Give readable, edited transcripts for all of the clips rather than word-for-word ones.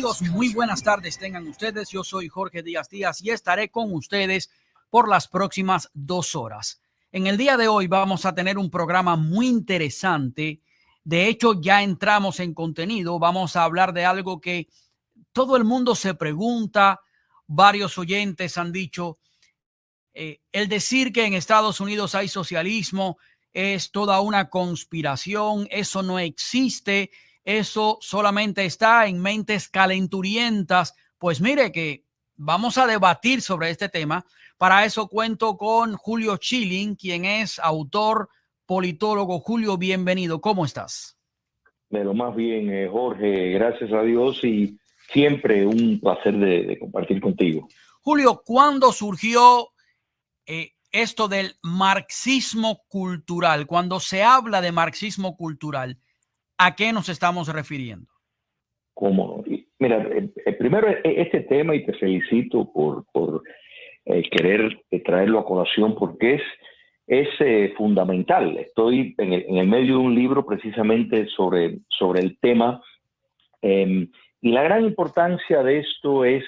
Amigos, muy buenas tardes tengan ustedes. Yo soy Jorge Díaz Díaz y estaré con ustedes por las próximas 2 horas. En el día de hoy vamos a tener un programa muy interesante. De hecho, ya entramos en contenido. Vamos a hablar de algo que todo el mundo se pregunta. Varios oyentes han dicho, el decir que en Estados Unidos hay socialismo es toda una conspiración. Eso no existe. Eso solamente está en mentes calenturientas. Pues mire que vamos a debatir sobre este tema. Para eso cuento con Julio Schilling, quien es autor, politólogo. Julio, bienvenido. ¿Cómo estás? De lo más bien, Jorge, gracias a Dios y siempre un placer de compartir contigo. Julio, ¿cuándo surgió esto del marxismo cultural? Cuando se habla de marxismo cultural, ¿a qué nos estamos refiriendo? ¿Cómo no? Mira, primero este tema, y te felicito por querer traerlo a colación porque es fundamental. Estoy en el medio de un libro precisamente sobre el tema y la gran importancia de esto es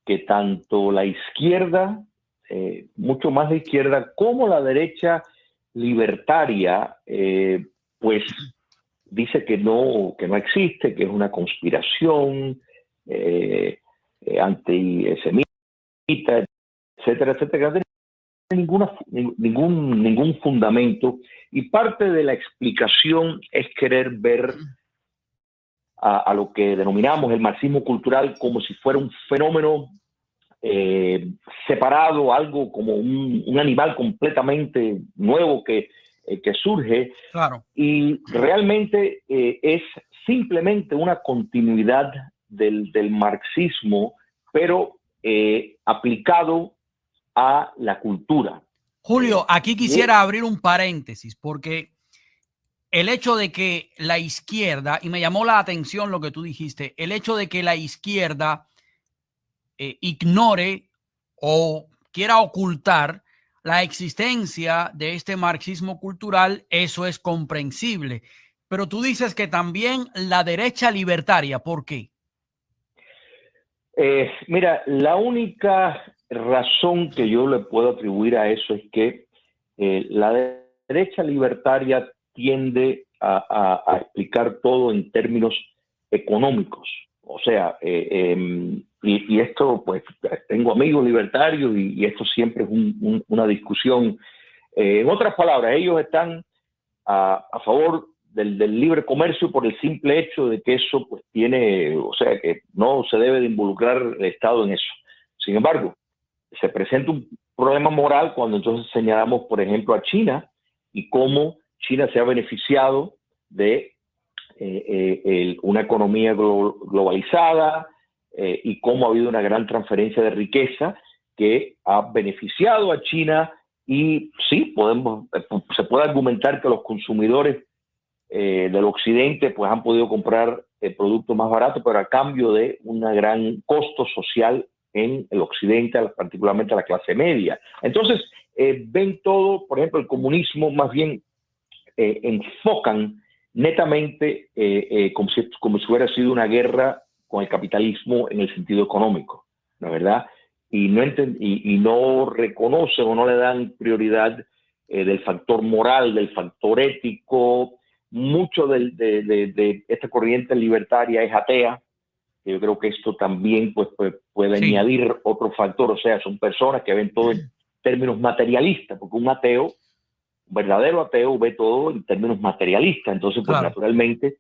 que tanto la izquierda, mucho más la izquierda, como la derecha libertaria, pues dice que no existe, que es una conspiración antisemita, etcétera, etcétera, que no tiene ningún fundamento. Y parte de la explicación es querer ver a lo que denominamos el marxismo cultural como si fuera un fenómeno separado, algo como un animal completamente nuevo que surge. Claro. Y realmente es simplemente una continuidad del marxismo, pero aplicado a la cultura. Julio, aquí quisiera abrir un paréntesis porque el hecho de que la izquierda, y me llamó la atención lo que tú dijiste, el hecho de que la izquierda ignore o quiera ocultar la existencia de este marxismo cultural, eso es comprensible. Pero tú dices que también la derecha libertaria, ¿por qué? Mira, la única razón que yo le puedo atribuir a eso es que la derecha libertaria tiende a explicar todo en términos económicos. O sea, y esto, pues, tengo amigos libertarios y esto siempre es una discusión. En otras palabras, ellos están a favor del libre comercio por el simple hecho de que eso pues tiene, o sea, que no se debe de involucrar el Estado en eso. Sin embargo, se presenta un problema moral cuando entonces señalamos, por ejemplo, a China y cómo China se ha beneficiado de una economía globalizada y cómo ha habido una gran transferencia de riqueza que ha beneficiado a China. Y sí, se puede argumentar que los consumidores del occidente pues han podido comprar productos más baratos, pero a cambio de un gran costo social en el occidente, particularmente a la clase media. Entonces, ven todo, por ejemplo, el comunismo más bien enfocan netamente como si hubiera sido una guerra con el capitalismo en el sentido económico, ¿la verdad? Y no reconocen o no le dan prioridad del factor moral, del factor ético. Mucho de esta corriente libertaria es atea. Yo creo que esto también pues, puede añadir otro factor. O sea, son personas que ven todo en términos materialistas, porque un verdadero ateo ve todo en términos materialistas. Entonces, pues naturalmente,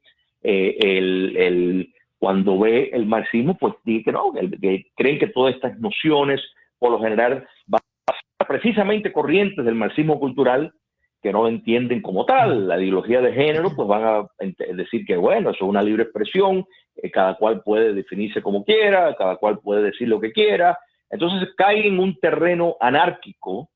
cuando ve el marxismo, pues dice que no, que creen que todas estas nociones, por lo general, van a ser precisamente corrientes del marxismo cultural, que no lo entienden como tal. La ideología de género, pues van a decir que, bueno, eso es una libre expresión, cada cual puede definirse como quiera, cada cual puede decir lo que quiera. Entonces cae en un terreno anárquico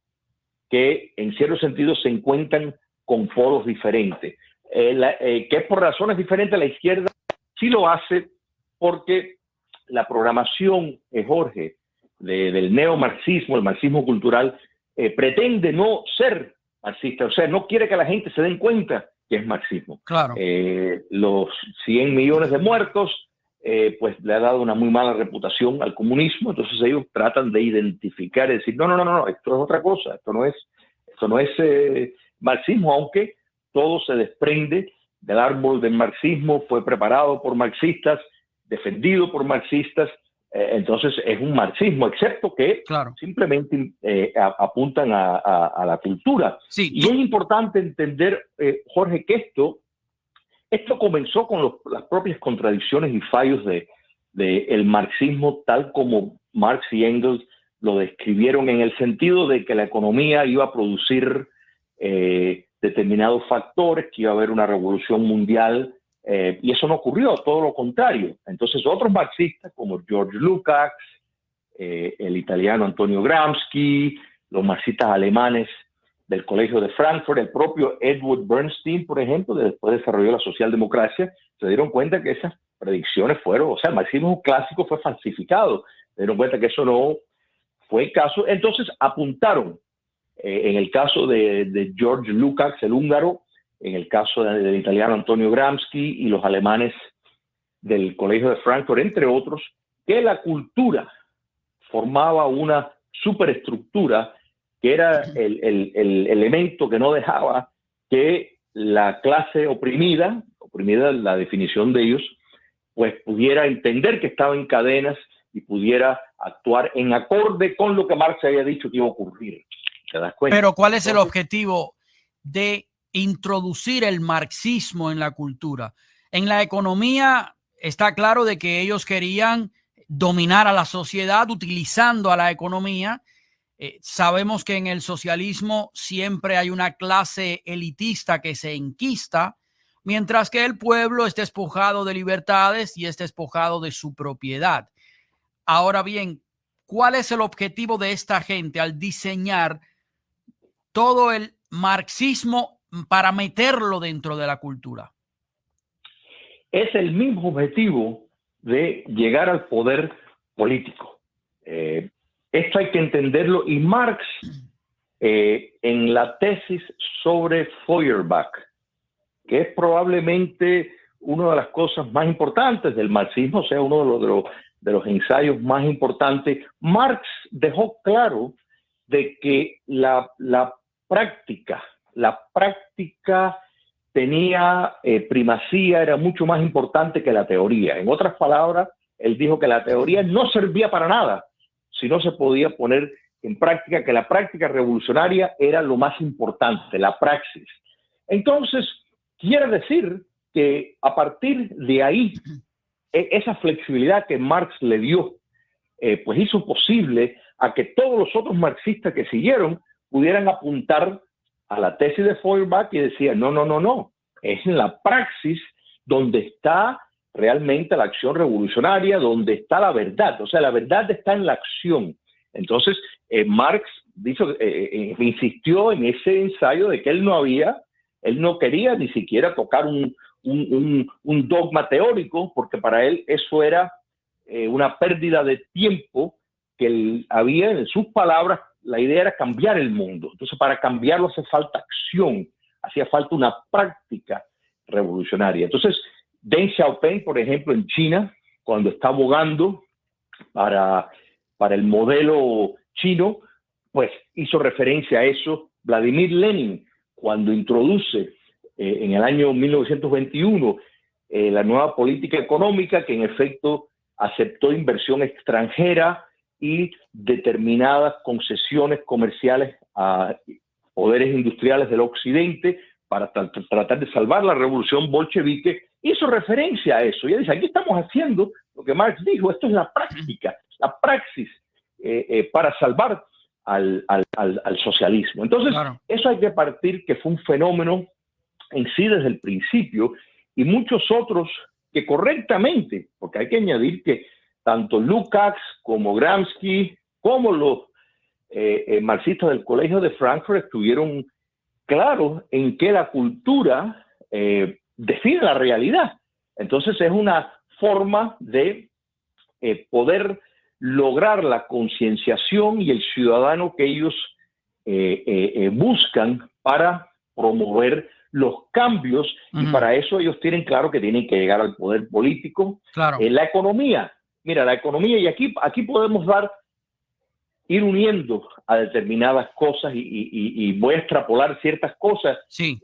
que en cierto sentido se encuentran con polos diferentes. Que por razones diferentes la izquierda sí lo hace porque la programación, Jorge, del neomarxismo, el marxismo cultural, pretende no ser marxista, o sea, no quiere que la gente se den cuenta que es marxismo. Claro. Los 100 millones de muertos, pues le ha dado una muy mala reputación al comunismo. Entonces ellos tratan de identificar y decir, no, esto es otra cosa, esto no es marxismo, aunque todo se desprende del árbol del marxismo, fue preparado por marxistas, defendido por marxistas, entonces es un marxismo, excepto que claro, simplemente apuntan a la cultura. sí, Y es importante entender, Jorge, que esto comenzó con las propias contradicciones y fallos de el marxismo, tal como Marx y Engels lo describieron, en el sentido de que la economía iba a producir determinados factores, que iba a haber una revolución mundial, y eso no ocurrió, todo lo contrario. Entonces otros marxistas como George Lukács, el italiano Antonio Gramsci, los marxistas alemanes del Colegio de Frankfurt, el propio Edward Bernstein, por ejemplo, después desarrolló la socialdemocracia, se dieron cuenta que esas predicciones fueron, o sea, el marxismo clásico fue falsificado, se dieron cuenta que eso no fue el caso, entonces apuntaron, en el caso de George Lukács, el húngaro, en el caso del italiano Antonio Gramsci y los alemanes del Colegio de Frankfurt, entre otros, que la cultura formaba una superestructura que era el elemento que no dejaba que la clase oprimida la definición de ellos, pues pudiera entender que estaba en cadenas y pudiera actuar en acorde con lo que Marx había dicho que iba a ocurrir. ¿Te das cuenta? Pero ¿cuál es el objetivo de introducir el marxismo en la cultura? En la economía está claro de que ellos querían dominar a la sociedad utilizando a la economía. Sabemos que en el socialismo siempre hay una clase elitista que se enquista, mientras que el pueblo es despojado de libertades y es despojado de su propiedad. Ahora bien, ¿cuál es el objetivo de esta gente al diseñar todo el marxismo para meterlo dentro de la cultura? Es el mismo objetivo de llegar al poder político. Esto hay que entenderlo, y Marx, en la tesis sobre Feuerbach, que es probablemente una de las cosas más importantes del marxismo, o sea, uno de los ensayos más importantes, Marx dejó claro de que la práctica tenía primacía, era mucho más importante que la teoría. En otras palabras, él dijo que la teoría no servía para nada si no se podía poner en práctica, que la práctica revolucionaria era lo más importante, la praxis. Entonces, quiere decir que a partir de ahí, esa flexibilidad que Marx le dio, pues hizo posible a que todos los otros marxistas que siguieron pudieran apuntar a la tesis de Feuerbach y decían, no, es en la praxis donde está realmente la acción revolucionaria, donde está la verdad, o sea, la verdad está en la acción. Entonces, Marx insistió en ese ensayo de que él no quería ni siquiera tocar un dogma teórico, porque para él eso era una pérdida de tiempo, que él había, en sus palabras, la idea era cambiar el mundo. Entonces, para cambiarlo hace falta acción, hacía falta una práctica revolucionaria. Entonces, Deng Xiaoping, por ejemplo, en China, cuando está abogando para el modelo chino, pues hizo referencia a eso. Vladimir Lenin, cuando introduce en el año 1921 la nueva política económica, que en efecto aceptó inversión extranjera y determinadas concesiones comerciales a poderes industriales del occidente para tratar de salvar la revolución bolchevique, hizo referencia a eso. Y dice, aquí estamos haciendo lo que Marx dijo, esto es la práctica, la praxis para salvar al socialismo. Entonces, claro, eso hay que partir que fue un fenómeno en sí desde el principio, y muchos otros que correctamente, porque hay que añadir que tanto Lukács como Gramsci, como los marxistas del Colegio de Frankfurt estuvieron claros en que la cultura define la realidad. Entonces es una forma de poder lograr la concienciación y el ciudadano que ellos buscan para promover los cambios, y para eso ellos tienen claro que tienen que llegar al poder político. Claro. La economía, mira, la economía, y aquí podemos ir uniendo a determinadas cosas y voy a extrapolar ciertas cosas, sí.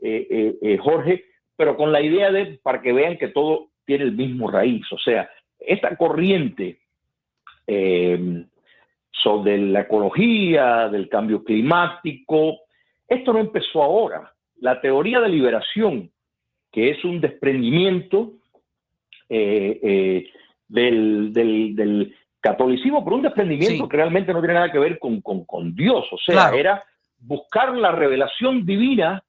Jorge, pero con la idea para que vean que todo tiene el mismo raíz. O sea, esta corriente sobre la ecología, del cambio climático, esto no empezó ahora. La teoría de liberación, que es un desprendimiento del catolicismo, pero un desprendimiento que realmente no tiene nada que ver con Dios. O sea, era buscar la revelación divina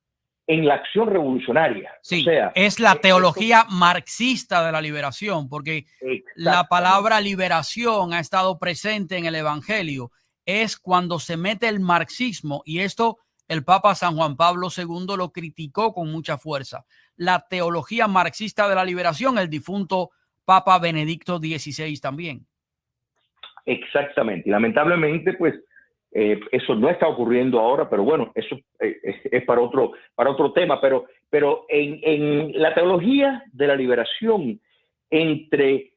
en la acción revolucionaria. Sí, o sea, es la teología marxista de la liberación, porque la palabra liberación ha estado presente en el Evangelio. Es cuando se mete el marxismo, y esto el Papa San Juan Pablo II lo criticó con mucha fuerza. La teología marxista de la liberación, el difunto Papa Benedicto XVI también. Exactamente. Y lamentablemente, pues, eso no está ocurriendo ahora, pero bueno, eso es para otro tema. Pero en la teología de la liberación,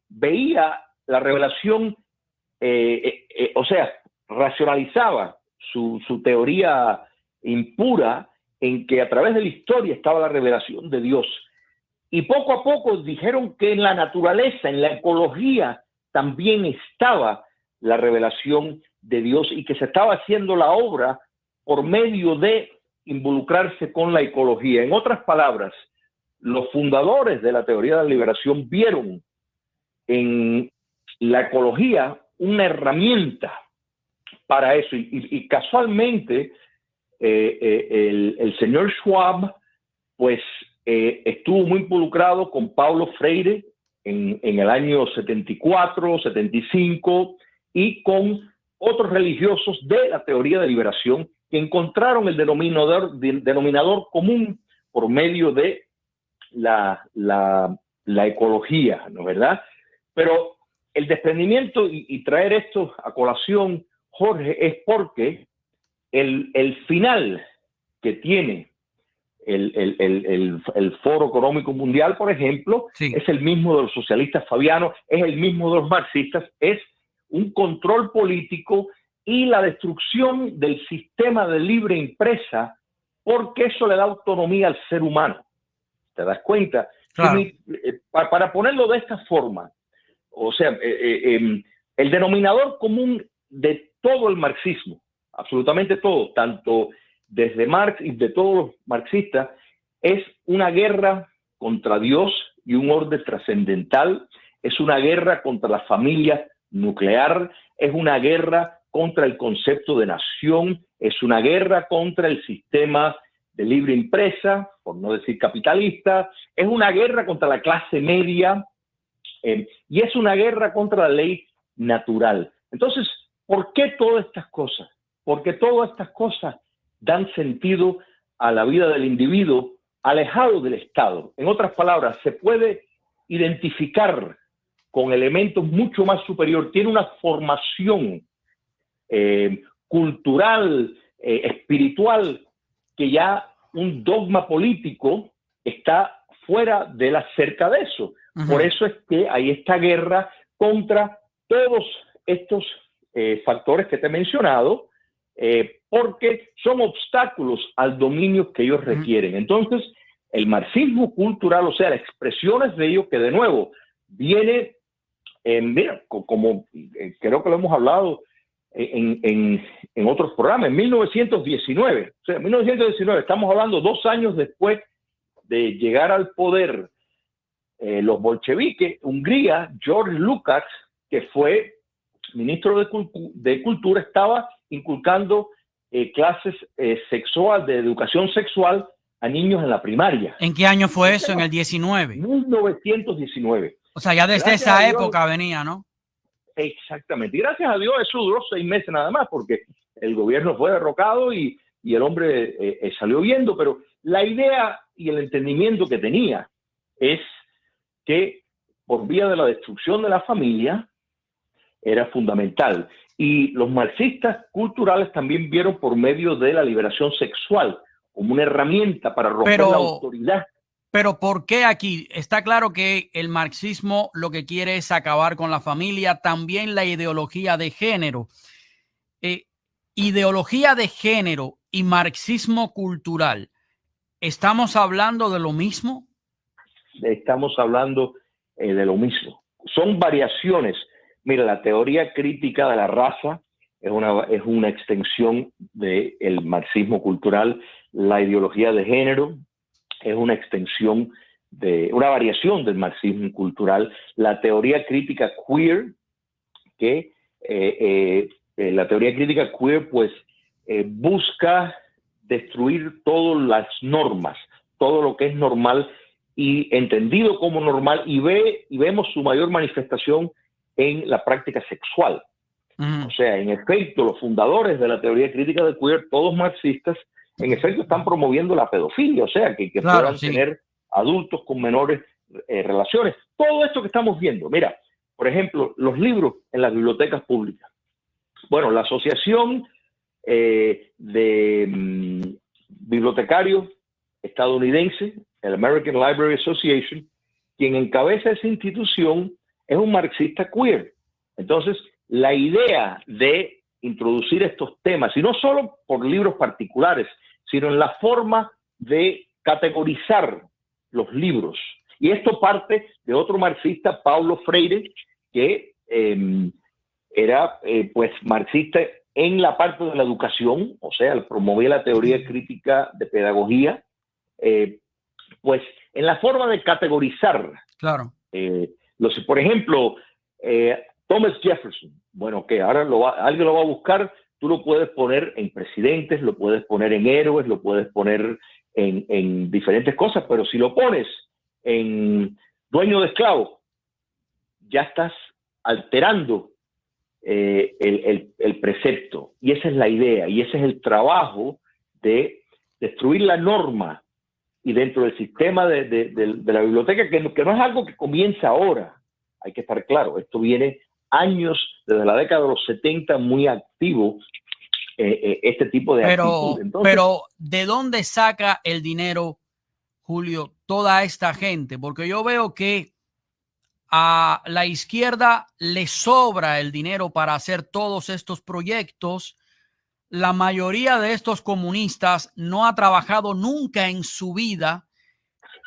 veía la revelación, o sea, racionalizaba su teoría impura en que a través de la historia estaba la revelación de Dios. Y poco a poco dijeron que en la naturaleza, en la ecología, también estaba la revelación de Dios y que se estaba haciendo la obra por medio de involucrarse con la ecología. En otras palabras, los fundadores de la teoría de la liberación vieron en la ecología una herramienta para eso. Y casualmente, el señor Schwab, pues, estuvo muy involucrado con Paulo Freire en el año 74, 75, y con otros religiosos de la teoría de liberación que encontraron el denominador común por medio de la ecología, ¿no es verdad? Pero el desprendimiento y traer esto a colación, Jorge, es porque el final que tiene el Foro Económico Mundial, por ejemplo, es el mismo de los socialistas fabianos, es el mismo de los marxistas, es un control político y la destrucción del sistema de libre empresa, porque eso le da autonomía al ser humano. ¿Te das cuenta? Claro. Para ponerlo de esta forma, o sea, el denominador común de todo el marxismo, absolutamente todo, tanto desde Marx y de todos los marxistas, es una guerra contra Dios y un orden trascendental, es una guerra contra la familia nuclear, es una guerra contra el concepto de nación, es una guerra contra el sistema de libre empresa, por no decir capitalista, es una guerra contra la clase media, y es una guerra contra la ley natural. Entonces, ¿por qué todas estas cosas? Porque todas estas cosas dan sentido a la vida del individuo alejado del Estado. En otras palabras, se puede identificar con elementos mucho más superiores, tiene una formación cultural, espiritual, que ya un dogma político está fuera de la cerca de eso. Por eso es que hay esta guerra contra todos estos factores que te he mencionado, porque son obstáculos al dominio que ellos requieren. Entonces, el marxismo cultural, o sea, las expresiones de ellos, que de nuevo viene, mira, como creo que lo hemos hablado en otros programas, en 1919, o sea, en 1919, estamos hablando 2 años después de llegar al poder los bolcheviques, Hungría, George Lukács, que fue ministro de Cultura, estaba inculcando clases de educación sexual a niños en la primaria. ¿En qué año fue eso? En el 19. 1919. O sea, ya desde esa época venía, ¿no? Exactamente. Y gracias a Dios eso duró 6 meses nada más, porque el gobierno fue derrocado y el hombre salió viendo, pero la idea y el entendimiento que tenía es que por vía de la destrucción de la familia era fundamental. Y los marxistas culturales también vieron por medio de la liberación sexual. como una herramienta para romper la autoridad. Pero ¿por qué aquí? Está claro que el marxismo lo que quiere es acabar con la familia, también la ideología de género. Ideología de género y marxismo cultural, ¿estamos hablando de lo mismo? Estamos hablando de lo mismo. Son variaciones. Mira, la teoría crítica de la raza es una extensión del marxismo cultural. La ideología de género es una extensión una variación del marxismo cultural. La teoría crítica queer, que la teoría crítica queer pues busca destruir todas las normas, todo lo que es normal y entendido como normal, y vemos su mayor manifestación en la práctica sexual. O sea, en efecto, los fundadores de la teoría crítica de queer, todos marxistas, en efecto están promoviendo la pedofilia, o sea, que claro, puedan tener adultos con menores relaciones. Todo esto que estamos viendo, mira, por ejemplo, los libros en las bibliotecas públicas. Bueno, la Asociación de Bibliotecarios Estadounidense, el American Library Association, quien encabeza esa institución es un marxista queer. Entonces, la idea de introducir estos temas, y no solo por libros particulares, sino en la forma de categorizar los libros. Y esto parte de otro marxista, Paulo Freire, que era pues marxista en la parte de la educación, o sea, promovía la teoría crítica de pedagogía, pues en la forma de categorizar. Claro. Por ejemplo, Thomas Jefferson, bueno, que ahora alguien lo va a buscar, tú lo puedes poner en presidentes, lo puedes poner en héroes, lo puedes poner en diferentes cosas, pero si lo pones en dueño de esclavos, ya estás alterando el precepto. Y esa es la idea, y ese es el trabajo de destruir la norma. Y dentro del sistema de la biblioteca, que no es algo que comienza ahora, hay que estar claro, esto viene años, desde la década de los 70, muy activo, este tipo de actitud. Entonces, pero, ¿de dónde saca el dinero, Julio, toda esta gente? Porque yo veo que a la izquierda le sobra el dinero para hacer todos estos proyectos. La mayoría de estos comunistas no ha trabajado nunca en su vida.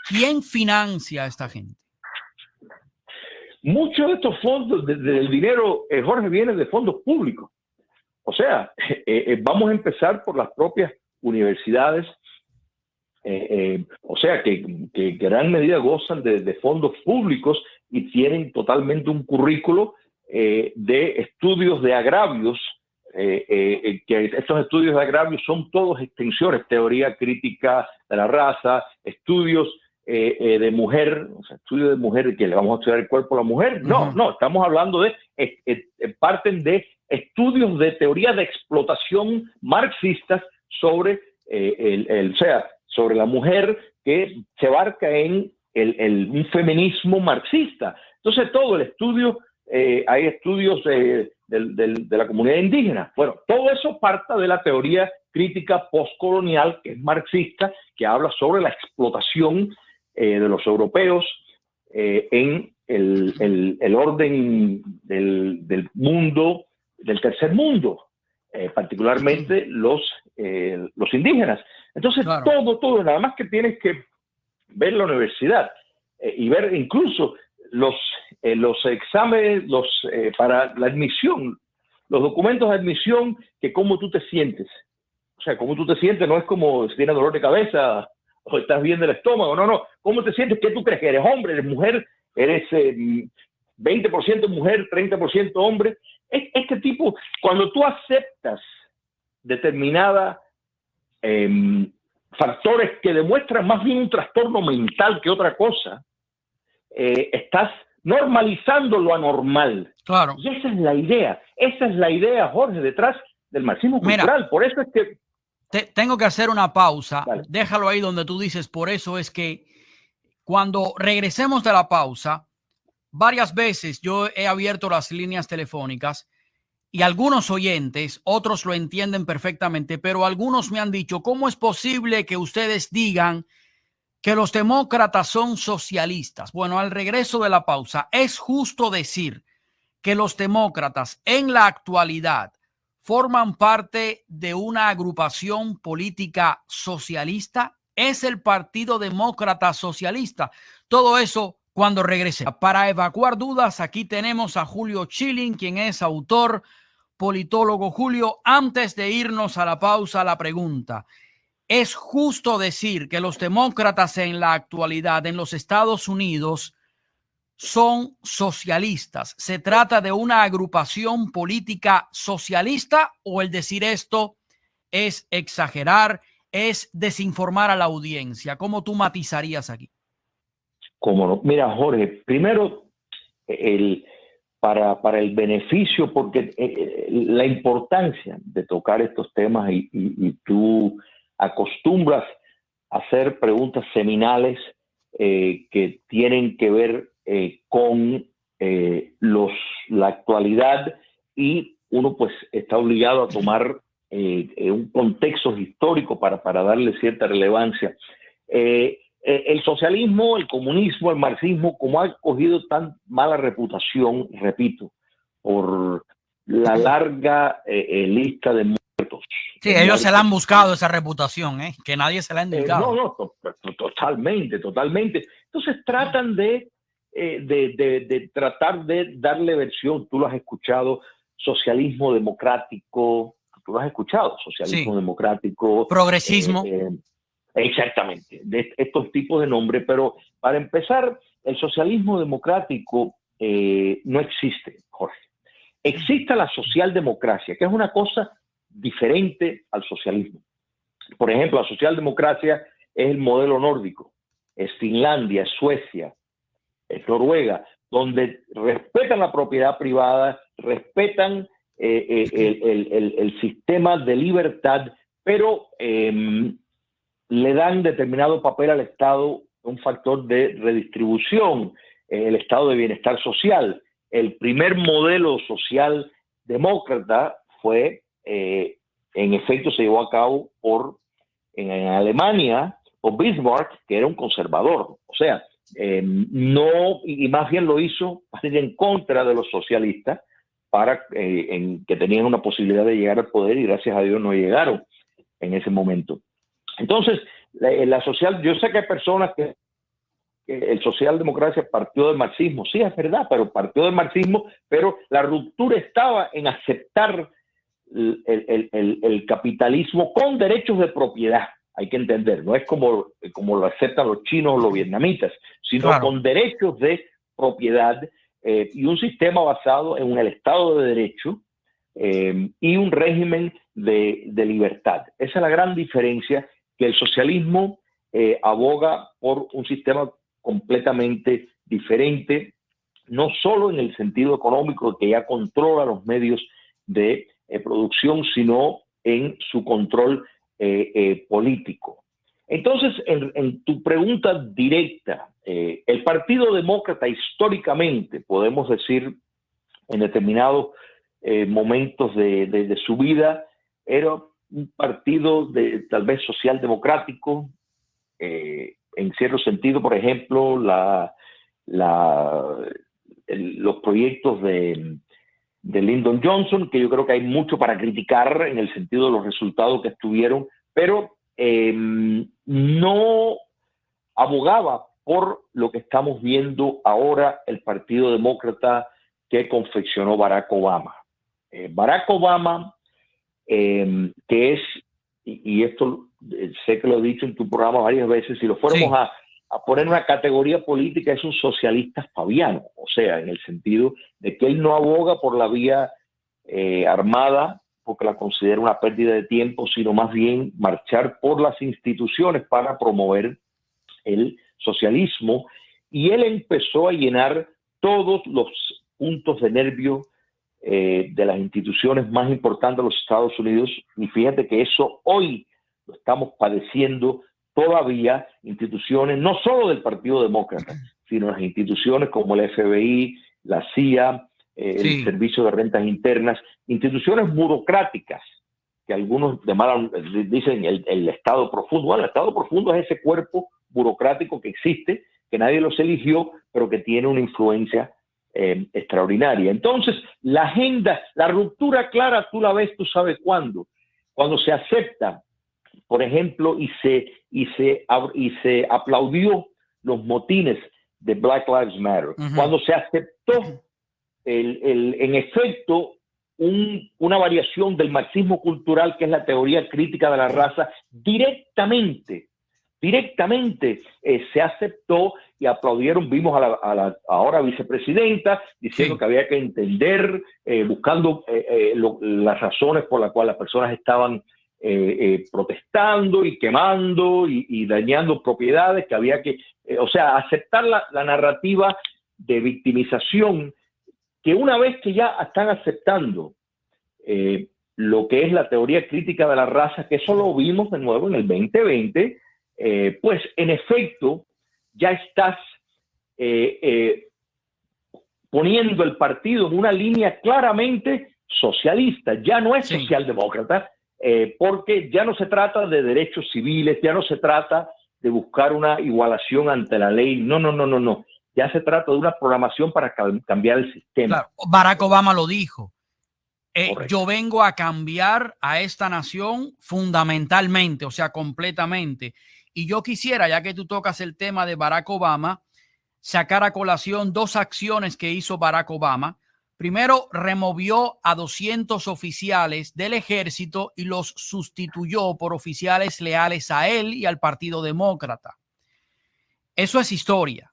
¿Quién financia a esta gente? Muchos de estos fondos, del dinero, Jorge, viene de fondos públicos. O sea, vamos a empezar por las propias universidades. O sea, que en gran medida gozan de fondos públicos y tienen totalmente un currículo de estudios de agravios, que estos estudios de agravios son todos extensiones, teoría crítica de la raza, estudios de mujer, o sea, estudios de mujer, que le vamos a estudiar el cuerpo a la mujer. No, no, estamos hablando de, parten de estudios de teoría de explotación marxistas sobre sobre la mujer, que se abarca en un feminismo marxista. Entonces, todo el estudio, hay estudios de la comunidad indígena. Bueno, todo eso parte de la teoría crítica postcolonial, que es marxista, que habla sobre la explotación de los europeos en el orden del mundo, del tercer mundo, particularmente los indígenas. Entonces, claro, todo, nada más que tienes que ver la universidad y ver incluso los exámenes, para la admisión, los documentos de admisión, que cómo tú te sientes. O sea, cómo tú te sientes no es como si tienes dolor de cabeza o estás bien del estómago, no. ¿Cómo te sientes? ¿Qué tú crees? ¿Que eres hombre, eres mujer? ¿Eres 20% mujer, 30% hombre? Este tipo, cuando tú aceptas determinada factores que demuestran más bien un trastorno mental que otra cosa, estás normalizando lo anormal. Claro. Y esa es la idea, Jorge, detrás del marxismo cultural. Mira, por eso es que... tengo que hacer una pausa. Vale. Déjalo ahí donde tú dices, por eso es que cuando regresemos de la pausa, varias veces yo he abierto las líneas telefónicas y algunos oyentes, otros lo entienden perfectamente, pero algunos me han dicho, ¿cómo es posible que ustedes digan que los demócratas son socialistas? Bueno, al regreso de la pausa, ¿es justo decir que los demócratas en la actualidad forman parte de una agrupación política socialista? ¿Es el Partido Demócrata Socialista? Todo eso cuando regrese. Para evacuar dudas, aquí tenemos a Julio Schilling, quien es autor, politólogo. Julio, antes de irnos a la pausa, la pregunta: ¿es justo decir que los demócratas en la actualidad en los Estados Unidos son socialistas? ¿Se trata de una agrupación política socialista o el decir esto es exagerar, es desinformar a la audiencia? ¿Cómo tú matizarías aquí? Cómo no. Mira, Jorge, primero, para el beneficio, porque la importancia de tocar estos temas y tú acostumbras a hacer preguntas seminales que tienen que ver con la actualidad, y uno pues está obligado a tomar un contexto histórico para darle cierta relevancia. El socialismo, el comunismo, el marxismo, como ha cogido tan mala reputación, repito, por la larga lista de muertos. Sí, ellos se la han buscado esa reputación, que nadie se la ha No, indicado. totalmente, totalmente. Entonces tratan de tratar de darle versión. Tú lo has escuchado, socialismo democrático. Tú lo has escuchado, socialismo Sí. democrático. Progresismo. Exactamente, de estos tipos de nombres. Pero para empezar, el socialismo democrático no existe, Jorge. Existe la socialdemocracia, que es una cosa diferente al socialismo. Por ejemplo, la socialdemocracia es el modelo nórdico, es Finlandia, es Suecia, es Noruega, donde respetan la propiedad privada, respetan el sistema de libertad, pero le dan determinado papel al Estado, un factor de redistribución, el estado de bienestar social. El primer modelo social demócrata fue, en efecto, se llevó a cabo en Alemania, por Bismarck, que era un conservador. O sea, no, y más bien lo hizo para ir en contra de los socialistas, que tenían una posibilidad de llegar al poder, y gracias a Dios no llegaron en ese momento. Entonces, yo sé que hay personas que el socialdemocracia partió del marxismo. Sí, es verdad, pero partió del marxismo, pero la ruptura estaba en aceptar el capitalismo con derechos de propiedad. Hay que entender, no es como lo aceptan los chinos o los vietnamitas, sino claro, con derechos de propiedad y un sistema basado en el Estado de Derecho y un régimen de libertad. Esa es la gran diferencia, que el socialismo aboga por un sistema completamente diferente, no solo en el sentido económico, que ya controla los medios de producción, sino en su control político. Entonces, en tu pregunta directa, el Partido Demócrata históricamente, podemos decir, en determinados momentos de su vida, era un partido tal vez socialdemocrático, en cierto sentido. Por ejemplo, los proyectos de Lyndon Johnson, que yo creo que hay mucho para criticar en el sentido de los resultados que tuvieron, pero no abogaba por lo que estamos viendo ahora, el Partido Demócrata que confeccionó Barack Obama. Barack Obama, que es, y esto sé que lo he dicho en tu programa varias veces, si lo fuéramos a poner una categoría política, es un socialista fabiano, o sea, en el sentido de que él no aboga por la vía armada, porque la considera una pérdida de tiempo, sino más bien marchar por las instituciones para promover el socialismo. Y él empezó a llenar todos los puntos de nervio de las instituciones más importantes de los Estados Unidos, y fíjate que eso hoy lo estamos padeciendo todavía. Instituciones no solo del Partido Demócrata, sino las instituciones como el FBI, la CIA, el Servicio de Rentas Internas, instituciones burocráticas que algunos dicen el Estado profundo. Bueno, el Estado profundo es ese cuerpo burocrático que existe, que nadie los eligió, pero que tiene una influencia extraordinaria. Entonces, la agenda, la ruptura clara, tú la ves, tú sabes cuándo. Cuando se acepta, por ejemplo, y se aplaudió los motines de Black Lives Matter. Cuando se aceptó, en efecto, una variación del marxismo cultural, que es la teoría crítica de la raza, directamente se aceptó y aplaudieron. Vimos a la ahora vicepresidenta diciendo que había que entender, buscando las razones por las cuales las personas estaban protestando y quemando y dañando propiedades, que había que, aceptar la narrativa de victimización, que una vez que ya están aceptando lo que es la teoría crítica de la raza, que eso lo vimos de nuevo en el 2020, pues en efecto ya estás poniendo el partido en una línea claramente socialista, ya no es socialdemócrata, porque ya no se trata de derechos civiles, ya no se trata de buscar una igualación ante la ley, no. Ya se trata de una programación para cambiar el sistema. Claro, Barack Obama lo dijo. Yo vengo a cambiar a esta nación fundamentalmente, o sea, completamente. Y yo quisiera, ya que tú tocas el tema de Barack Obama, sacar a colación dos acciones que hizo Barack Obama. Primero, removió a 200 oficiales del ejército y los sustituyó por oficiales leales a él y al Partido Demócrata. Eso es historia.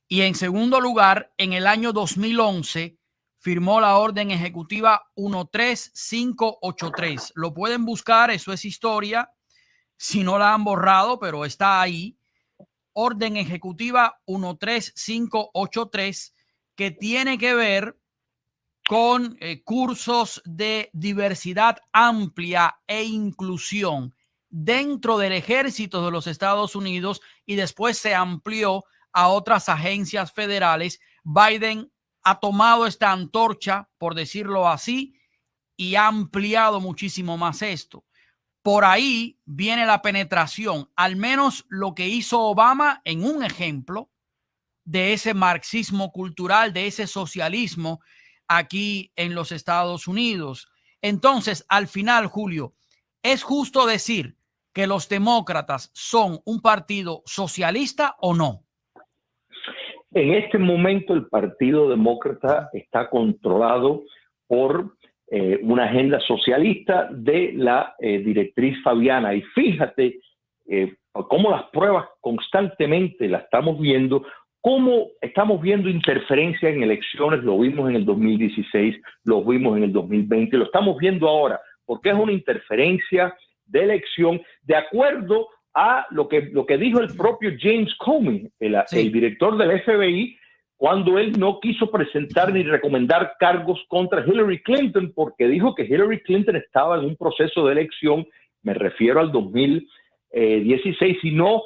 Y en segundo lugar, en el año 2011, firmó la orden ejecutiva 13583. Lo pueden buscar, eso es historia, si no la han borrado, pero está ahí. Orden ejecutiva 13583, que tiene que ver con cursos de diversidad amplia e inclusión dentro del ejército de los Estados Unidos, y después se amplió a otras agencias federales. Biden ha tomado esta antorcha, por decirlo así, y ha ampliado muchísimo más esto. Por ahí viene la penetración, al menos lo que hizo Obama en un ejemplo de ese marxismo cultural, de ese socialismo aquí en los Estados Unidos. Entonces, al final, Julio, ¿es justo decir que los demócratas son un partido socialista o no? En este momento el Partido Demócrata está controlado por una agenda socialista de la directriz Fabiana. Y fíjate cómo las pruebas constantemente las estamos viendo, cómo estamos viendo interferencia en elecciones. Lo vimos en el 2016, lo vimos en el 2020, lo estamos viendo ahora, porque es una interferencia de elección de acuerdo a lo que dijo el propio James Comey, el director del FBI, cuando él no quiso presentar ni recomendar cargos contra Hillary Clinton, porque dijo que Hillary Clinton estaba en un proceso de elección, me refiero al 2016, y no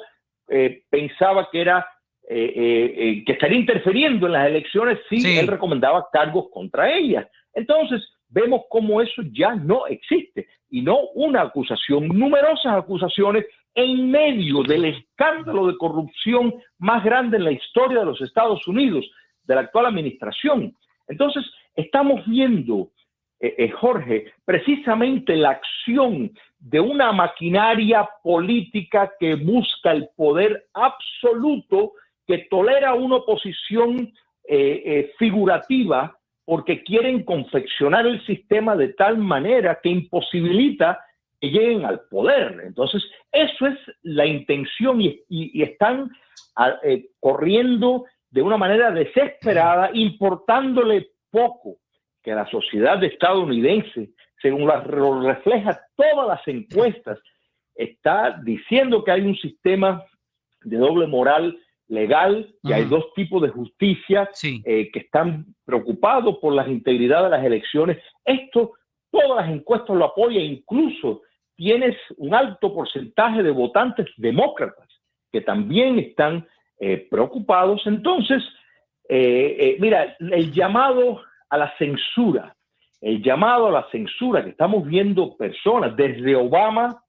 pensaba que era que estaría interfiriendo en las elecciones si él recomendaba cargos contra ellas. Entonces, vemos cómo eso ya no existe, y no una acusación, numerosas acusaciones en medio del escándalo de corrupción más grande en la historia de los Estados Unidos, de la actual administración. Entonces, estamos viendo, Jorge, precisamente la acción de una maquinaria política que busca el poder absoluto, que tolera una oposición figurativa, porque quieren confeccionar el sistema de tal manera que imposibilita que lleguen al poder. Entonces, eso es la intención, y están corriendo de una manera desesperada, importándole poco que la sociedad estadounidense, según lo refleja todas las encuestas, está diciendo que hay un sistema de doble moral legal, que hay dos tipos de justicia, que están preocupados por la integridad de las elecciones. Esto, todas las encuestas lo apoyan. Incluso tienes un alto porcentaje de votantes demócratas que también están preocupados. Entonces, mira, el llamado a la censura, el llamado a la censura que estamos viendo personas, desde Obama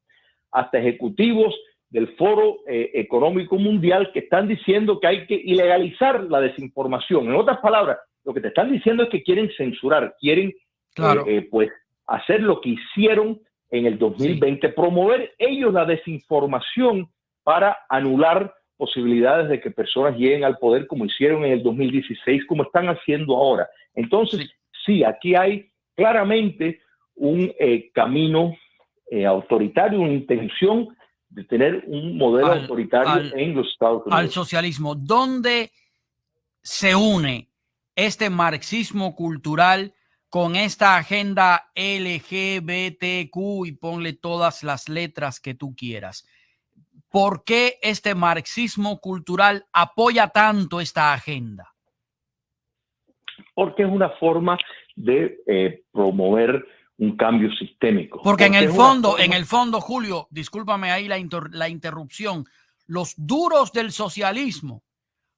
hasta ejecutivos del Foro Económico Mundial, que están diciendo que hay que ilegalizar la desinformación. En otras palabras, lo que te están diciendo es que quieren censurar, quieren Claro. pues hacer lo que hicieron en el 2020, sí, promover ellos la desinformación para anular posibilidades de que personas lleguen al poder, como hicieron en el 2016, como están haciendo ahora. Entonces, sí, aquí hay claramente un camino autoritario, una intención de tener un modelo autoritario en los Estados Unidos. Al socialismo. ¿Dónde se une este marxismo cultural con esta agenda LGBTQ y ponle todas las letras que tú quieras? ¿Por qué este marxismo cultural apoya tanto esta agenda? Porque es una forma de promover un cambio sistémico. Porque en el fondo, Julio, discúlpame ahí la interrupción, los duros del socialismo,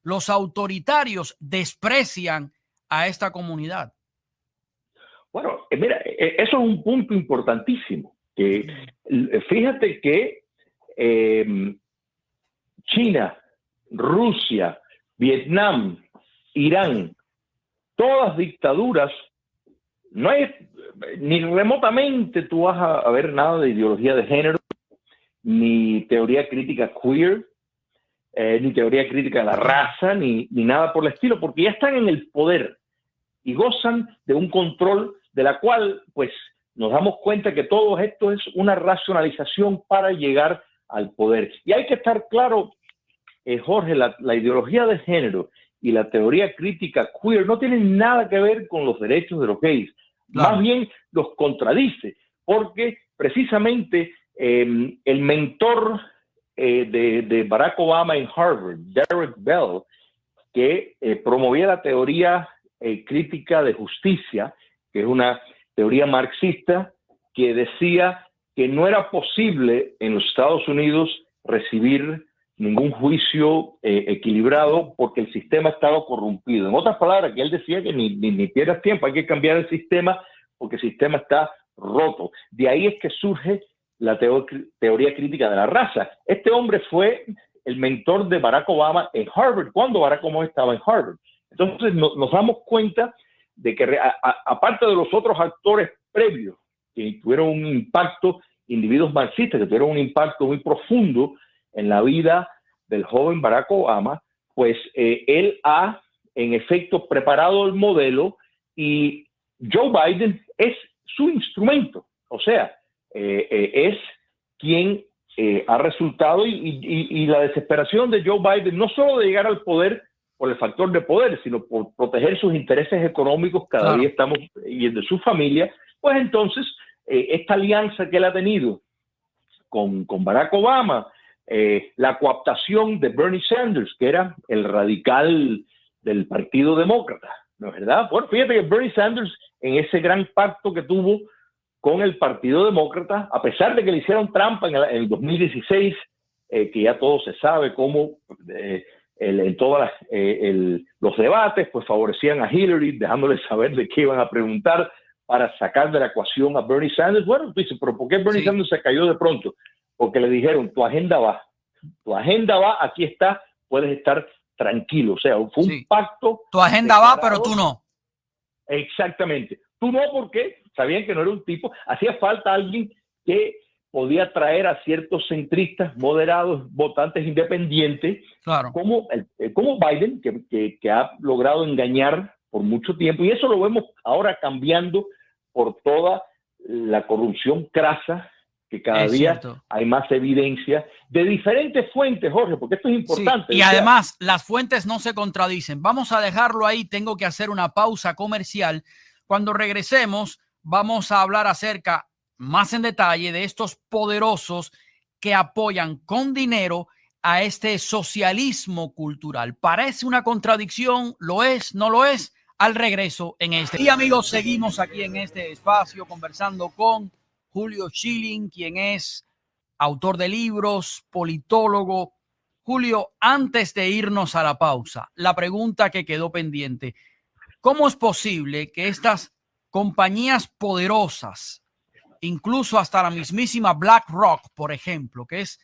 los autoritarios desprecian a esta comunidad. Bueno, mira, eso es un punto importantísimo. Fíjate que China, Rusia, Vietnam, Irán, todas dictaduras, no es ni remotamente tú vas a ver nada de ideología de género, ni teoría crítica queer, ni teoría crítica de la raza, ni nada por el estilo, porque ya están en el poder y gozan de un control de la cual, pues, nos damos cuenta que todo esto es una racionalización para llegar al poder. Y hay que estar claro, Jorge, la ideología de género y la teoría crítica queer no tienen nada que ver con los derechos de los gays. Claro. Más bien los contradice, porque precisamente el mentor de Barack Obama en Harvard, Derek Bell, que promovía la teoría crítica de justicia, que es una teoría marxista que decía que no era posible en los Estados Unidos recibir ningún juicio equilibrado porque el sistema estaba corrompido. En otras palabras, que él decía que ni pierdas tiempo, hay que cambiar el sistema porque el sistema está roto. De ahí es que surge la teoría crítica de la raza. Este hombre fue el mentor de Barack Obama en Harvard, cuando Barack Obama estaba en Harvard. Entonces nos damos cuenta de que aparte de los otros actores previos que tuvieron un impacto, individuos marxistas que tuvieron un impacto muy profundo en la vida del joven Barack Obama, pues él ha en efecto preparado el modelo y Joe Biden es su instrumento, o sea, es quien ha resultado y la desesperación de Joe Biden no solo de llegar al poder por el factor de poder, sino por proteger sus intereses económicos, cada día estamos, y el de su familia, pues entonces esta alianza que él ha tenido con Barack Obama, la cooptación de Bernie Sanders, que era el radical del Partido Demócrata, ¿no es verdad? Bueno, fíjate que Bernie Sanders, en ese gran pacto que tuvo con el Partido Demócrata, a pesar de que le hicieron trampa en el 2016, que ya todo se sabe cómo en todos los debates, pues favorecían a Hillary, dejándoles saber de qué iban a preguntar para sacar de la ecuación a Bernie Sanders. Bueno, tú dices, pero ¿por qué Bernie Sanders se cayó de pronto? Porque le dijeron, tu agenda va, aquí está, puedes estar tranquilo. O sea, fue un pacto. Tu agenda va, pero tú no. Exactamente. Tú no, porque sabían que no era un tipo. Hacía falta alguien que podía traer a ciertos centristas moderados, votantes independientes, como Biden, que ha logrado engañar por mucho tiempo. Y eso lo vemos ahora cambiando por toda la corrupción crasa, que cada día hay más evidencia de diferentes fuentes, Jorge, porque esto es importante. Sí, y además, las fuentes no se contradicen. Vamos a dejarlo ahí. Tengo que hacer una pausa comercial. Cuando regresemos, vamos a hablar acerca más en detalle de estos poderosos que apoyan con dinero a este socialismo cultural. ¿Parece una contradicción? ¿Lo es? ¿No lo es? Al regreso en este. Y amigos, seguimos aquí en este espacio conversando con Julio Schilling, quien es autor de libros, politólogo. Julio, antes de irnos a la pausa, la pregunta que quedó pendiente. ¿cómo es posible que estas compañías poderosas, incluso hasta la mismísima BlackRock, por ejemplo, que es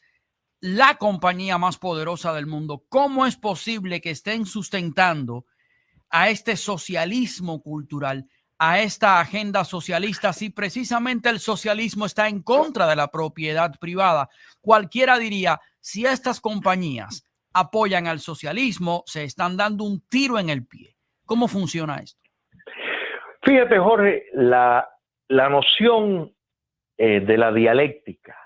la compañía más poderosa del mundo, cómo es posible que estén sustentando a este socialismo cultural, a esta agenda socialista, si precisamente el socialismo está en contra de la propiedad privada? Cualquiera diría, si estas compañías apoyan al socialismo, se están dando un tiro en el pie. ¿Cómo funciona esto? Fíjate, Jorge, la noción de la dialéctica,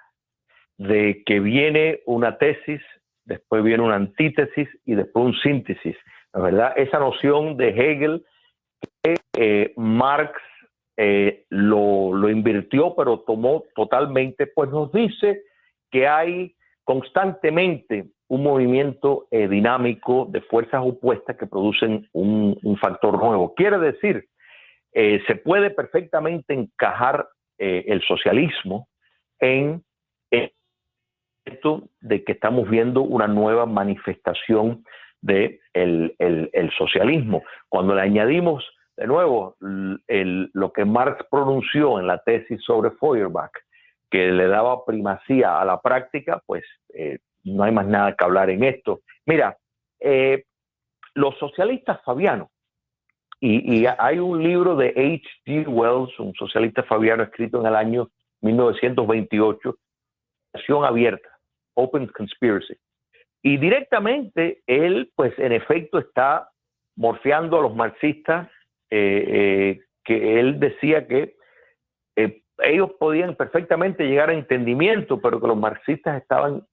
de que viene una tesis, después viene una antítesis y después un síntesis, ¿la verdad? Esa noción de Hegel, que Marx lo invirtió, pero tomó totalmente, pues nos dice que hay constantemente un movimiento dinámico de fuerzas opuestas que producen un factor nuevo. Quiere decir, se puede perfectamente encajar el socialismo en esto de que estamos viendo una nueva manifestación de el socialismo. Cuando le añadimos de nuevo lo que Marx pronunció en la tesis sobre Feuerbach, que le daba primacía a la práctica, pues no hay más nada que hablar en esto. Mira, los socialistas fabianos, y hay un libro de H.G. Wells, un socialista fabiano escrito en el año 1928, Acción Abierta, Open Conspiracy. Y directamente él, pues en efecto, está morfeando a los marxistas, que él decía que ellos podían perfectamente llegar a entendimiento, pero que los marxistas estaban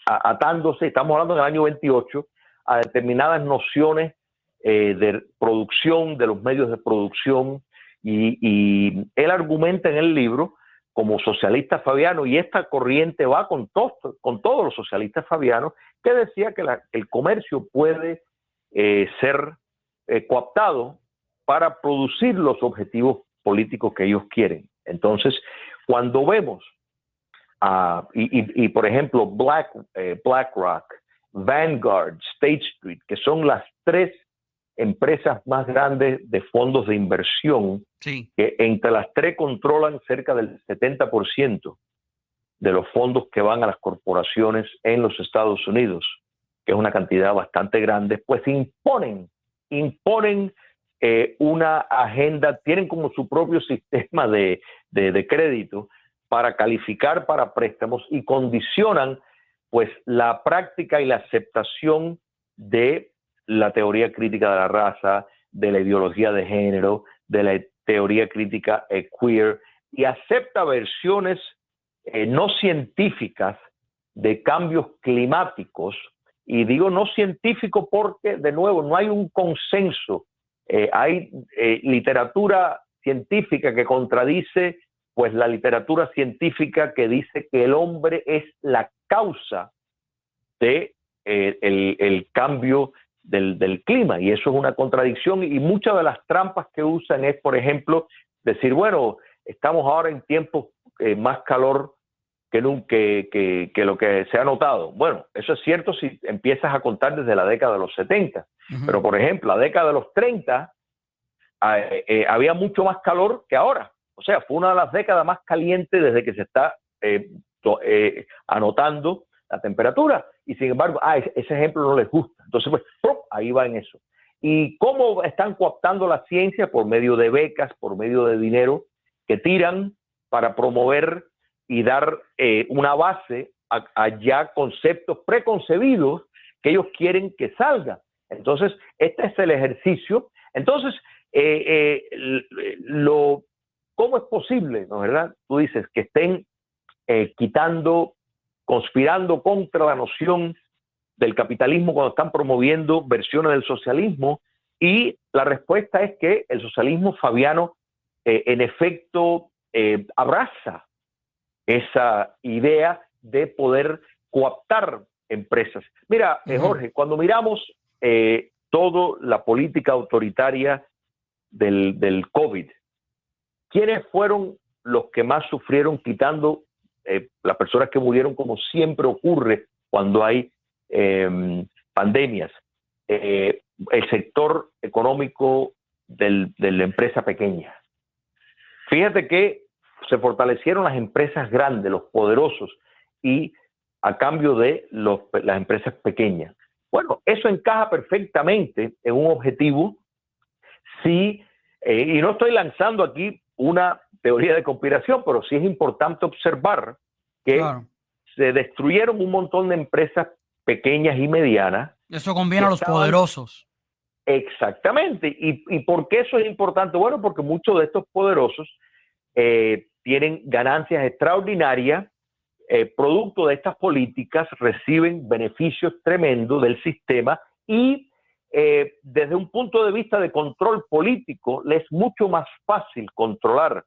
atándose, estamos hablando del año 28, a determinadas nociones de producción, de los medios de producción, y él argumenta en el libro, como socialista fabiano, y esta corriente va con todos los socialistas fabianos, que decía que el comercio puede ser cooptado para producir los objetivos políticos que ellos quieren. Entonces, cuando vemos, por ejemplo, BlackRock, Vanguard, State Street, que son las tres empresas más grandes de fondos de inversión, sí, que entre las tres controlan cerca del 70% de los fondos que van a las corporaciones en los Estados Unidos, que es una cantidad bastante grande, pues imponen una agenda, tienen como su propio sistema de crédito para calificar para préstamos, y condicionan pues la práctica y la aceptación de la teoría crítica de la raza, de la ideología de género, de la teoría crítica queer, y acepta versiones no científicas de cambios climáticos. Y digo no científico porque, de nuevo, no hay un consenso. Hay literatura científica que contradice pues la literatura científica que dice que el hombre es la causa de el cambio del clima, y eso es una contradicción, y muchas de las trampas que usan es, por ejemplo, decir, bueno, estamos ahora en tiempos más calor que lo que se ha notado. Bueno, eso es cierto si empiezas a contar desde la década de los 70, pero por ejemplo, la década de los 30 había mucho más calor que ahora. O sea, fue una de las décadas más calientes desde que se está anotando la temperatura, y sin embargo, ese ejemplo no les gusta. Entonces, pues, ahí va en eso. ¿Y cómo están cooptando la ciencia? Por medio de becas, por medio de dinero que tiran para promover y dar una base a ya conceptos preconcebidos que ellos quieren que salgan. Entonces, este es el ejercicio. Entonces, ¿cómo es posible, no verdad? Tú dices que estén conspirando contra la noción del capitalismo cuando están promoviendo versiones del socialismo, y la respuesta es que el socialismo fabiano en efecto abraza esa idea de poder cooptar empresas. Mira, Jorge, cuando miramos toda la política autoritaria del COVID, ¿quiénes fueron los que más sufrieron, quitando las personas que murieron, como siempre ocurre cuando hay pandemias? el sector económico de la empresa pequeña. Fíjate que se fortalecieron las empresas grandes, los poderosos, y a cambio de las empresas pequeñas. Bueno, eso encaja perfectamente en un objetivo. Sí, y no estoy lanzando aquí una teoría de conspiración, pero sí es importante observar que se destruyeron un montón de empresas pequeñas y medianas. Eso conviene a los poderosos. Exactamente. ¿Y por qué eso es importante? Bueno, porque muchos de estos poderosos tienen ganancias extraordinarias, producto de estas políticas, reciben beneficios tremendos del sistema y desde un punto de vista de control político, les es mucho más fácil controlar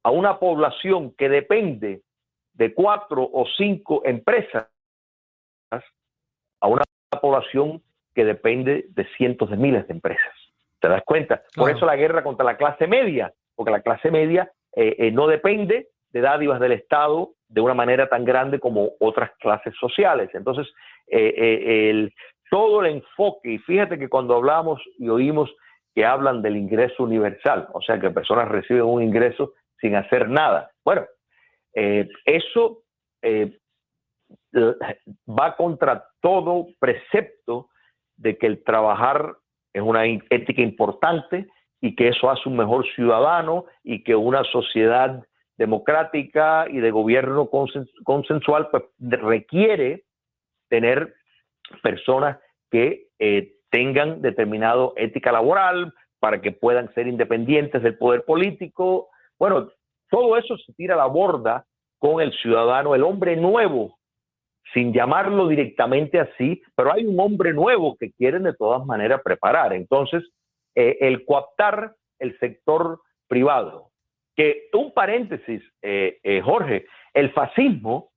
a una población que depende de 4 o 5 empresas a una población que depende de cientos de miles de empresas. ¿Te das cuenta? Claro. Por eso la guerra contra la clase media, porque la clase media no depende de dádivas del Estado de una manera tan grande como otras clases sociales. Entonces, todo el enfoque, y fíjate que cuando hablamos y oímos que hablan del ingreso universal, o sea, que personas reciben un ingreso sin hacer nada. Bueno, eso va contra todo precepto de que el trabajar es una ética importante y que eso hace un mejor ciudadano y que una sociedad democrática y de gobierno consensual pues requiere tener personas que tengan determinado ética laboral para que puedan ser independientes del poder político. Bueno, todo eso se tira a la borda con el ciudadano, el hombre nuevo, sin llamarlo directamente así, pero hay un hombre nuevo que quieren de todas maneras preparar. Entonces, el cooptar el sector privado, que un paréntesis, Jorge, el fascismo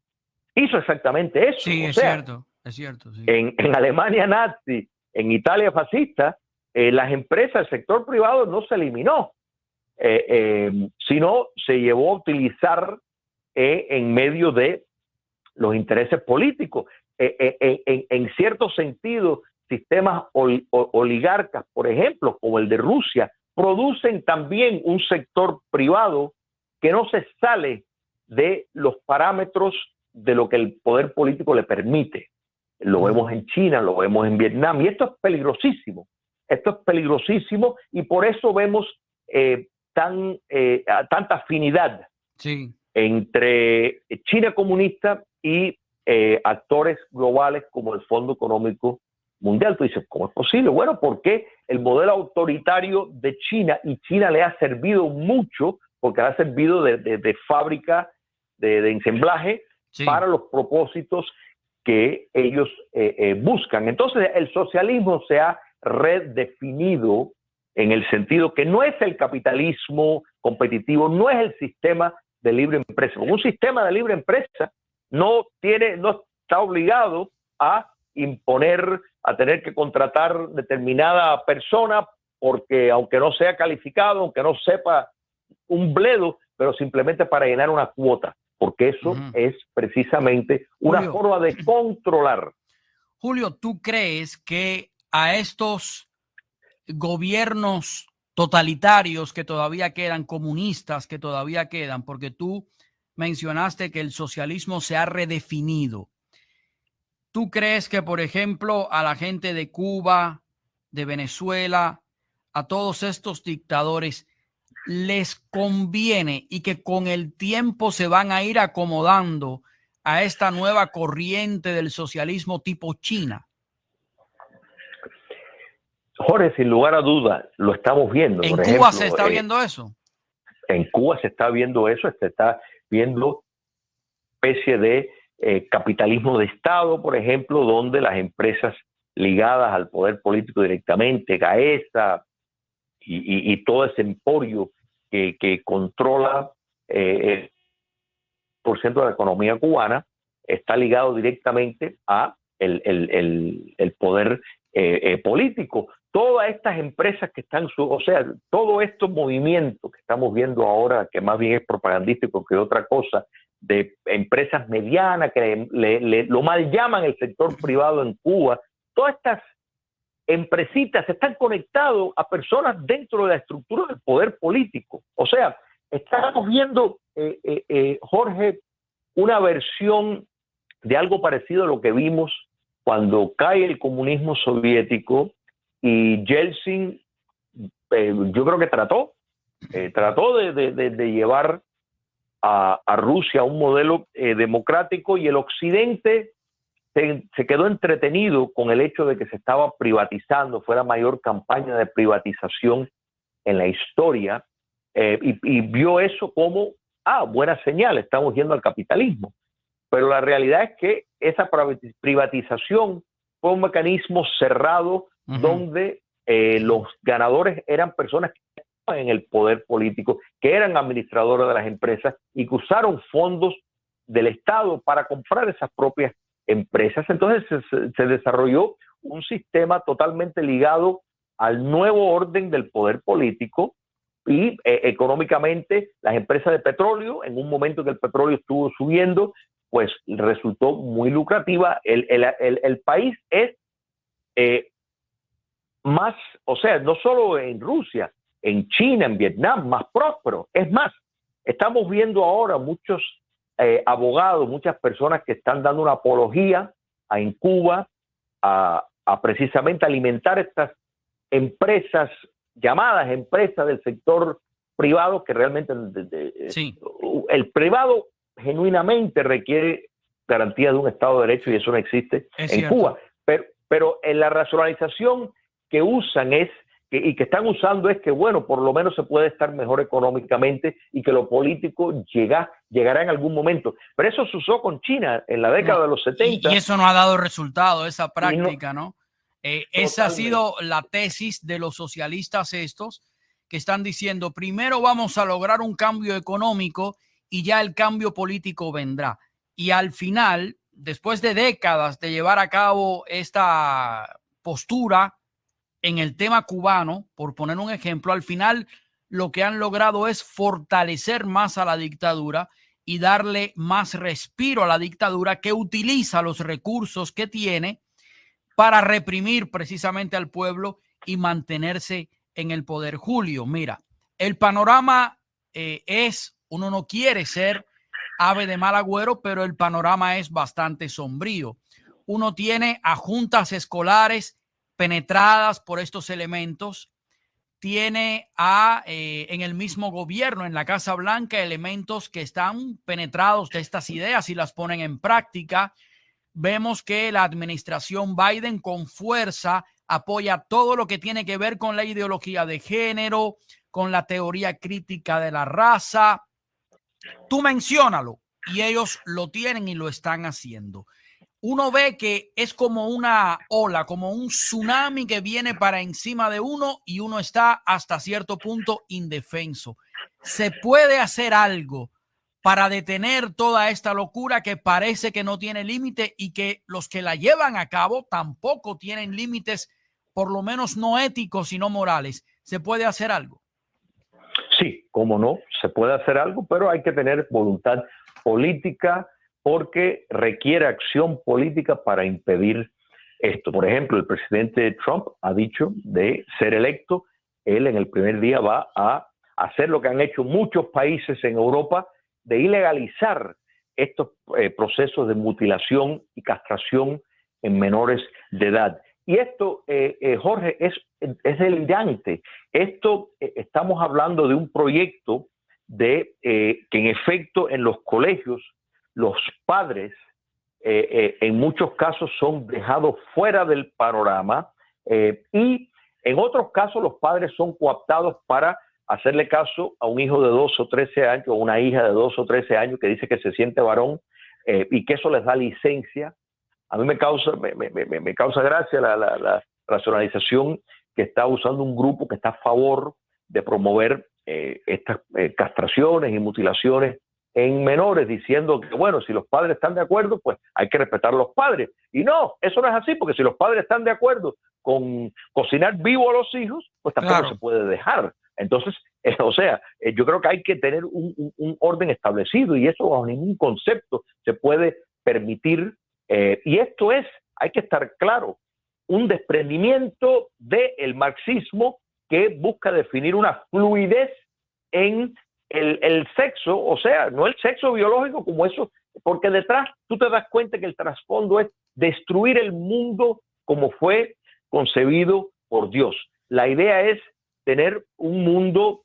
hizo exactamente eso. Sí, es cierto. Sí. En Alemania nazi, en Italia fascista, las empresas, el sector privado no se eliminó, sino se llevó a utilizar en medio de los intereses políticos. En cierto sentido, sistemas oligarcas, por ejemplo, como el de Rusia, producen también un sector privado que no se sale de los parámetros de lo que el poder político le permite. Lo vemos en China, lo vemos en Vietnam, y esto es peligrosísimo. Esto es peligrosísimo y por eso vemos tanta afinidad entre China comunista y actores globales como el Fondo Económico Mundial. Tú dices, ¿cómo es posible? Bueno, porque el modelo autoritario de China, y China le ha servido mucho, porque le ha servido de fábrica de ensamblaje para los propósitos que ellos buscan. Entonces, el socialismo se ha redefinido en el sentido que no es el capitalismo competitivo, no es el sistema de libre empresa. Un sistema de libre empresa no está obligado a imponer, a tener que contratar determinada persona, porque aunque no sea calificado, aunque no sepa un bledo, pero simplemente para llenar una cuota, porque eso es precisamente una forma de controlar. Julio, ¿tú crees que a estos gobiernos totalitarios que todavía quedan, comunistas que todavía quedan, porque tú mencionaste que el socialismo se ha redefinido, ¿tú crees que, por ejemplo, a la gente de Cuba, de Venezuela, a todos estos dictadores les conviene y que con el tiempo se van a ir acomodando a esta nueva corriente del socialismo tipo China? Jorge, sin lugar a dudas, lo estamos viendo. ¿En Cuba se está viendo eso? En Cuba se está viendo eso, se está viendo especie de capitalismo de Estado, por ejemplo, donde las empresas ligadas al poder político directamente, Gaesa y todo ese emporio que controla el porcentaje de la economía cubana, está ligado directamente a el poder político. Todas estas empresas que están, o sea, todos estos movimientos que estamos viendo ahora, que más bien es propagandístico que otra cosa, de empresas medianas que lo mal llaman el sector privado en Cuba, todas estas empresitas están conectados a personas dentro de la estructura del poder político. O sea, estamos viendo, Jorge, una versión de algo parecido a lo que vimos cuando cae el comunismo soviético y Yeltsin, yo creo que trató de llevar a Rusia a un modelo democrático, y el Occidente se quedó entretenido con el hecho de que se estaba privatizando, fue la mayor campaña de privatización en la historia, y vio eso como, buena señal, estamos yendo al capitalismo. Pero la realidad es que esa privatización fue un mecanismo cerrado, donde los ganadores eran personas que estaban en el poder político, que eran administradores de las empresas y que usaron fondos del Estado para comprar esas propias empresas. Entonces se desarrolló un sistema totalmente ligado al nuevo orden del poder político, y económicamente las empresas de petróleo, en un momento que el petróleo estuvo subiendo, pues resultó muy lucrativa. El país es más, o sea, no solo en Rusia, en China, en Vietnam, más próspero. Es más, estamos viendo ahora muchos abogados, muchas personas que están dando una apología en Cuba a precisamente alimentar estas empresas, llamadas empresas del sector privado, que realmente sí, el privado genuinamente requiere garantía de un Estado de Derecho, y eso no existe en Cuba. Pero en la racionalización que usan y que están usando es que, bueno, por lo menos se puede estar mejor económicamente y que lo político llegará en algún momento. Pero eso se usó con China en la década de los 70. Y eso no ha dado resultado, esa práctica, ¿no? Esa ha sido la tesis de los socialistas estos, que están diciendo, primero vamos a lograr un cambio económico y ya el cambio político vendrá. Y al final, después de décadas de llevar a cabo esta postura en el tema cubano, por poner un ejemplo, al final lo que han logrado es fortalecer más a la dictadura y darle más respiro a la dictadura, que utiliza los recursos que tiene para reprimir precisamente al pueblo y mantenerse en el poder. Julio, mira, el panorama uno no quiere ser ave de mal agüero, pero el panorama es bastante sombrío. Uno tiene a juntas escolares penetradas por estos elementos, tiene en el mismo gobierno, en la Casa Blanca, elementos que están penetrados de estas ideas y las ponen en práctica. Vemos que la administración Biden con fuerza apoya todo lo que tiene que ver con la ideología de género, con la teoría crítica de la raza. Tú menciónalo y ellos lo tienen y lo están haciendo. Uno ve que es como una ola, como un tsunami que viene para encima de uno y uno está hasta cierto punto indefenso. ¿Se puede hacer algo para detener toda esta locura que parece que no tiene límite y que los que la llevan a cabo tampoco tienen límites, por lo menos no éticos, sino morales? ¿Se puede hacer algo? Sí, cómo no, se puede hacer algo, pero hay que tener voluntad política, porque requiere acción política para impedir esto. Por ejemplo, el presidente Trump ha dicho, de ser electo, él en el primer día va a hacer lo que han hecho muchos países en Europa, de ilegalizar estos procesos de mutilación y castración en menores de edad. Y esto, Jorge, es delirante. Esto, estamos hablando de un proyecto que en efecto en los colegios los padres en muchos casos son dejados fuera del panorama, y en otros casos los padres son cooptados para hacerle caso a un hijo de 12 o 13 años o una hija de 12 o 13 años que dice que se siente varón, y que eso les da licencia. A mí me causa gracia la racionalización que está usando un grupo que está a favor de promover estas castraciones y mutilaciones en menores, diciendo que, bueno, si los padres están de acuerdo, pues hay que respetar a los padres. Y no, eso no es así, porque si los padres están de acuerdo con cocinar vivo a los hijos, pues tampoco se puede dejar. Entonces, yo creo que hay que tener un orden establecido, y eso bajo ningún concepto se puede permitir. Y esto hay que estar claro, un desprendimiento del marxismo que busca definir una fluidez en el sexo, o sea, no el sexo biológico como eso, porque detrás tú te das cuenta que el trasfondo es destruir el mundo como fue concebido por Dios. La idea es tener un mundo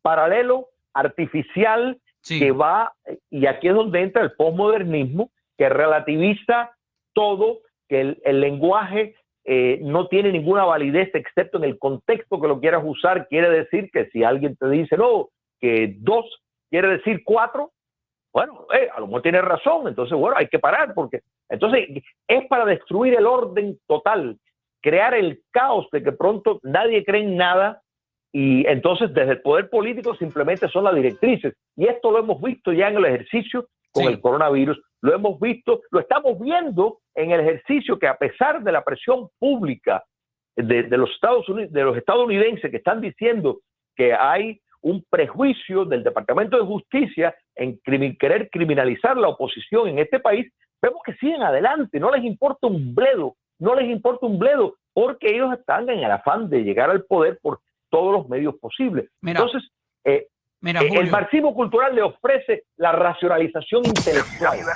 paralelo, artificial, Sí. que va, y aquí es donde entra el posmodernismo, que relativiza todo, que el lenguaje no tiene ninguna validez excepto en el contexto que lo quieras usar. Quiere decir que si alguien te dice, no, que 2 quiere decir 4, bueno, a lo mejor tiene razón, entonces, bueno, hay que parar, porque entonces es para destruir el orden total, crear el caos de que pronto nadie cree en nada, y entonces desde el poder político simplemente son las directrices, y esto lo hemos visto ya en el ejercicio con el coronavirus, lo hemos visto, lo estamos viendo en el ejercicio que a pesar de la presión pública de los Estados Unidos, de los estadounidenses que están diciendo que hay un prejuicio del Departamento de Justicia en querer criminalizar la oposición en este país, vemos que siguen adelante, no les importa un bledo, porque ellos están en el afán de llegar al poder por todos los medios posibles. Entonces, el marxismo cultural le ofrece la racionalización intelectual.